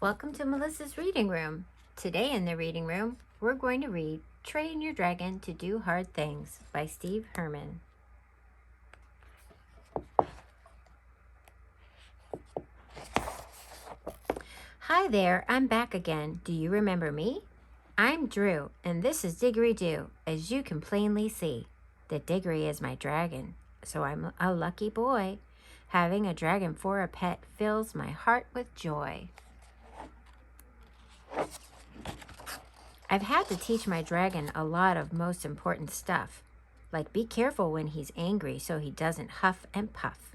Welcome to Melissa's Reading Room. Today in the reading room, we're going to read Train Your Dragon to Do Hard Things by Steve Herman. Hi there, I'm back again. Do you remember me? I'm Drew, and this is Diggory Doo, as you can plainly see. The Diggory is my dragon, so I'm a lucky boy. Having a dragon for a pet fills my heart with joy. I've had to teach my dragon a lot of most important stuff, like be careful when he's angry so he doesn't huff and puff,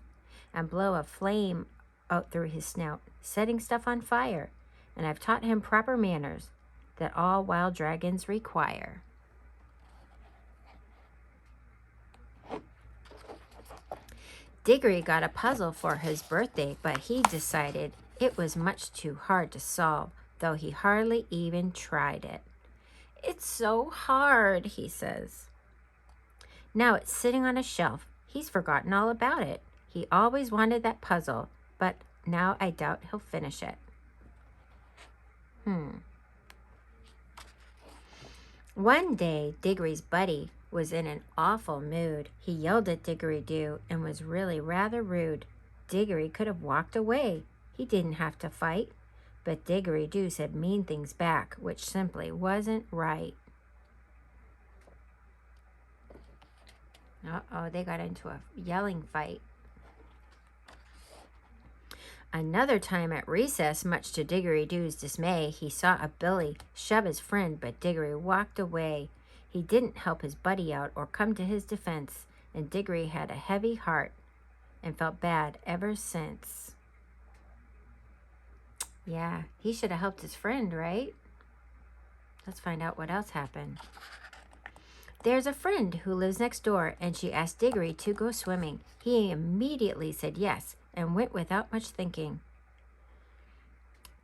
and blow a flame out through his snout, setting stuff on fire. And I've taught him proper manners that all wild dragons require. Diggory got a puzzle for his birthday, but he decided it was much too hard to solve, though he hardly even tried it. It's so hard, he says. Now it's sitting on a shelf. He's forgotten all about it. He always wanted that puzzle, but now I doubt he'll finish it. One day, Diggory's buddy was in an awful mood. He yelled at Diggory Doo and was really rather rude. Diggory could have walked away. He didn't have to fight. But Diggory Doo said mean things back, which simply wasn't right. Uh-oh, they got into a yelling fight. Another time at recess, much to Diggory Doo's dismay, he saw a bully shove his friend, but Diggory walked away. He didn't help his buddy out or come to his defense, and Diggory had a heavy heart and felt bad ever since. Yeah, he should have helped his friend, right? Let's find out what else happened. There's a friend who lives next door, and she asked Diggory to go swimming. He immediately said yes and went without much thinking.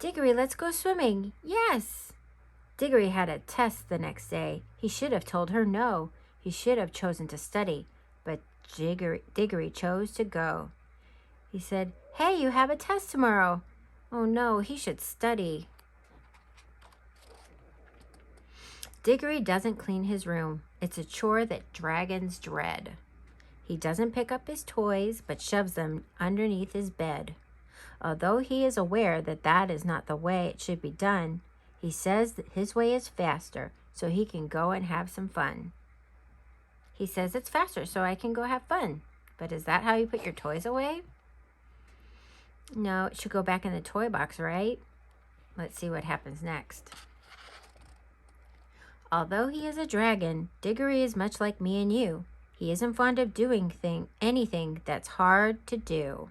Diggory, let's go swimming. Yes. Diggory had a test the next day. He should have told her no. He should have chosen to study, but Diggory chose to go. He said, "Hey, you have a test tomorrow." Oh no, he should study. Diggory doesn't clean his room. It's a chore that dragons dread. He doesn't pick up his toys, but shoves them underneath his bed. Although he is aware that that is not the way it should be done, he says that his way is faster, so he can go and have some fun. He says it's faster, so I can go have fun. But is that how you put your toys away? No, it should go back in the toy box, right? Let's see what happens next. Although he is a dragon, Diggory is much like me and you. He isn't fond of doing anything that's hard to do.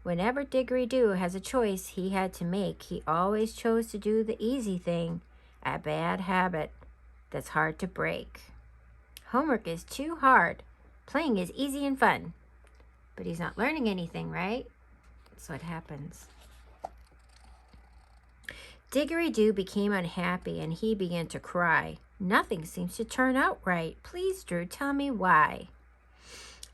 Whenever Diggory Doo has a choice he had to make, he always chose to do the easy thing, a bad habit that's hard to break. Homework is too hard. Playing is easy and fun. But he's not learning anything, right? That's what happens. Diggory Doo became unhappy and he began to cry. Nothing seems to turn out right. Please, Drew, tell me why.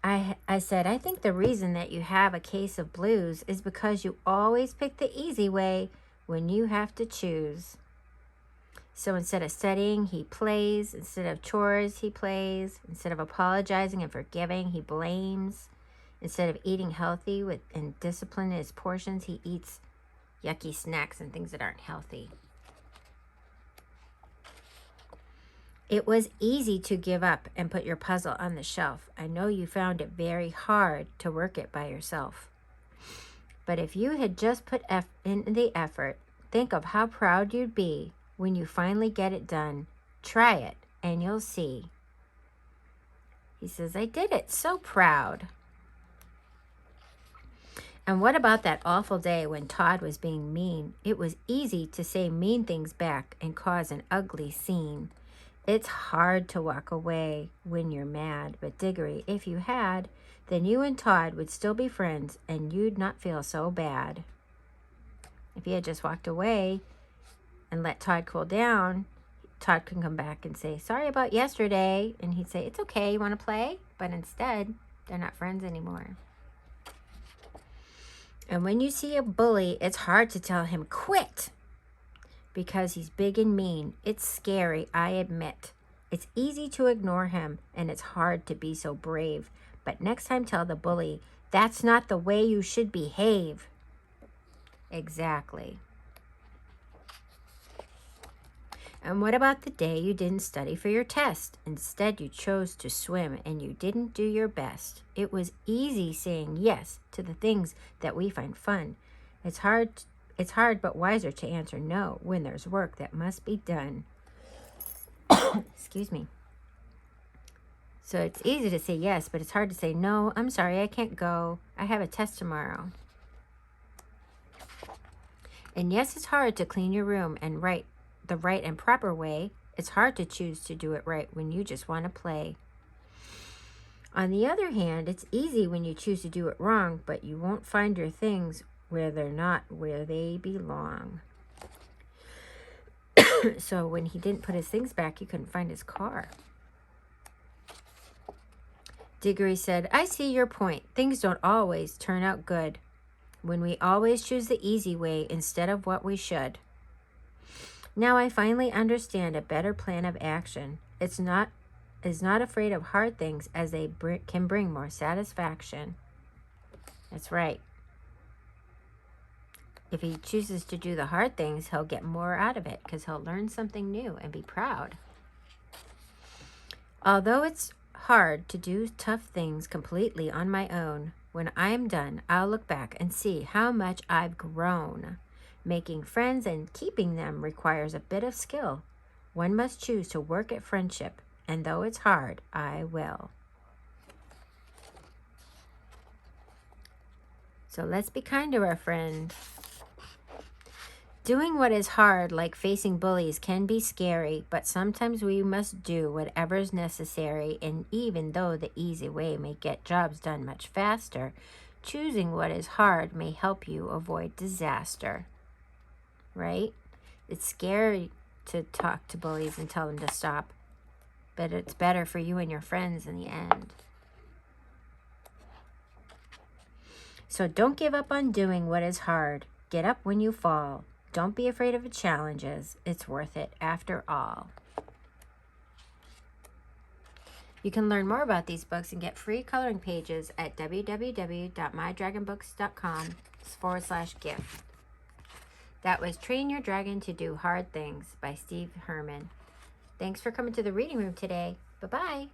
I said, I think the reason that you have a case of blues is because you always pick the easy way when you have to choose. So instead of studying, he plays. Instead of chores, he plays. Instead of apologizing and forgiving, he blames. Instead of eating healthy and discipline his portions, he eats yucky snacks and things that aren't healthy. It was easy to give up and put your puzzle on the shelf. I know you found it very hard to work it by yourself. But if you had just put in the effort, think of how proud you'd be when you finally get it done. Try it and you'll see. He says, I did it. So proud. And what about that awful day when Todd was being mean? It was easy to say mean things back and cause an ugly scene. It's hard to walk away when you're mad, but Diggory, if you had, then you and Todd would still be friends and you'd not feel so bad. If he had just walked away and let Todd cool down, Todd can come back and say, sorry about yesterday. And he'd say, it's okay, you want to play? But instead, they're not friends anymore. And when you see a bully, it's hard to tell him, quit. because he's big and mean. It's scary, I admit. It's easy to ignore him, and it's hard to be so brave. But next time tell the bully, that's not the way you should behave. Exactly. And what about the day you didn't study for your test? Instead, you chose to swim and you didn't do your best. It was easy saying yes to the things that we find fun. It's hard but wiser to answer no when there's work that must be done. Excuse me. So it's easy to say yes, but it's hard to say no. I'm sorry, I can't go. I have a test tomorrow. And yes, it's hard to clean your room and write the right and proper way. It's hard to choose to do it right when you just want to play. On the other hand, it's easy when you choose to do it wrong, but you won't find your things where they're not where they belong. So when he didn't put his things back, he couldn't find his car. Diggory said, I see your point. Things don't always turn out good when we always choose the easy way instead of what we should. Now I finally understand a better plan of action. Is not afraid of hard things as they can bring more satisfaction. That's right. If he chooses to do the hard things, he'll get more out of it because he'll learn something new and be proud. Although it's hard to do tough things completely on my own, when I'm done, I'll look back and see how much I've grown. Making friends and keeping them requires a bit of skill. One must choose to work at friendship, and though it's hard, I will. So let's be kind to our friend. Doing what is hard, like facing bullies, can be scary, but sometimes we must do whatever is necessary, and even though the easy way may get jobs done much faster, choosing what is hard may help you avoid disaster. Right? It's scary to talk to bullies and tell them to stop, but it's better for you and your friends in the end. So don't give up on doing what is hard. Get up when you fall. Don't be afraid of the challenges. It's worth it after all. You can learn more about these books and get free coloring pages at www.mydragonbooks.com/gift. That was Train Your Dragon to Do Hard Things by Steve Herman. Thanks for coming to the reading room today. Bye-bye.